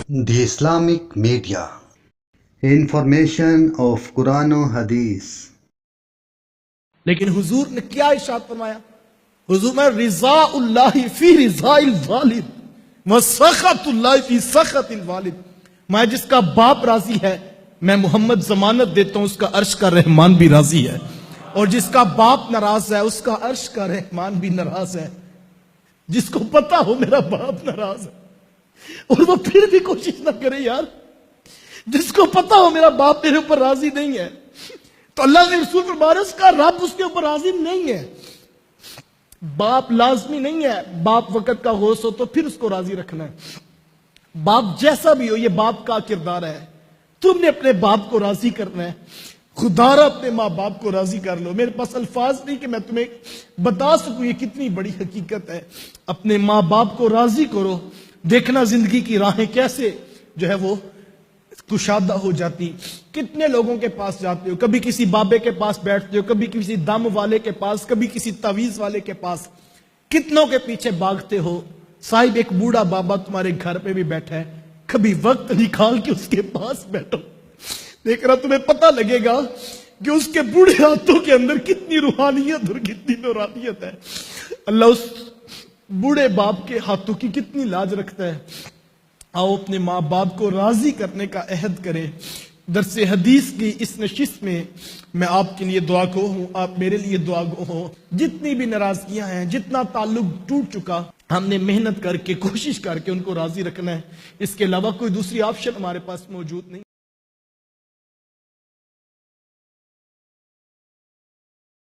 The Islamic Media. Information of Quran و حدیث. لیکن حضور نے کیا ارشاد فرمایا؟ حضور میں رضا اللہ فی رضا الوالد و سخط اللہ فی سخط الوالد، میں جس کا باپ راضی ہے میں محمد ضمانت دیتا ہوں اس کا عرش کا رحمان بھی راضی ہے، اور جس کا باپ ناراض ہے اس کا عرش کا رحمان بھی ناراض ہے۔ جس کو پتا ہو میرا باپ ناراض ہے اور وہ پھر بھی کوشش نہ کرے، یار جس کو پتا ہو میرا باپ میرے اوپر راضی نہیں ہے تو اللہ نے رسول فرمایا اس کا رب اس کے اوپر راضی نہیں ہے۔ باپ لازمی نہیں ہے، باپ وقت کا غوث ہو تو پھر اس کو راضی رکھنا ہے۔ باپ جیسا بھی ہو، یہ باپ کا کردار ہے، تم نے اپنے باپ کو راضی کرنا ہے۔ خدا را اپنے ماں باپ کو راضی کر لو۔ میرے پاس الفاظ نہیں کہ میں تمہیں بتا سکوں یہ کتنی بڑی حقیقت ہے۔ اپنے ماں باپ کو راضی کرو، دیکھنا زندگی کی راہیں کیسے جو ہے وہ کشادہ ہو جاتی۔ کتنے لوگوں کے پاس جاتے ہو، کبھی کسی بابے کے پاس بیٹھتے ہو، کبھی کسی دم والے کے پاس، کبھی کسی تعویذ والے کے پاس، کتنوں کے پیچھے بھاگتے ہو۔ صاحب ایک بوڑھا بابا تمہارے گھر پہ بھی بیٹھا ہے، کبھی وقت نکال کے اس کے پاس بیٹھو، دیکھ رہا تمہیں پتہ لگے گا کہ اس کے بوڑھے ہاتھوں کے اندر کتنی روحانیت اور کتنی نورانیت ہے۔ اللہ اس بوڑھے باپ کے ہاتھوں کی کتنی لاج رکھتا ہے۔ آؤ اپنے ماں باپ کو راضی کرنے کا عہد کریں۔ درس حدیث کی اس نشست میں میں آپ کے لیے دعا گو ہوں، آپ میرے لیے دعا گو ہوں۔ جتنی بھی ناراضگیاں ہیں، جتنا تعلق ٹوٹ چکا، ہم نے محنت کر کے کوشش کر کے ان کو راضی رکھنا ہے۔ اس کے علاوہ کوئی دوسری آپشن ہمارے پاس موجود نہیں۔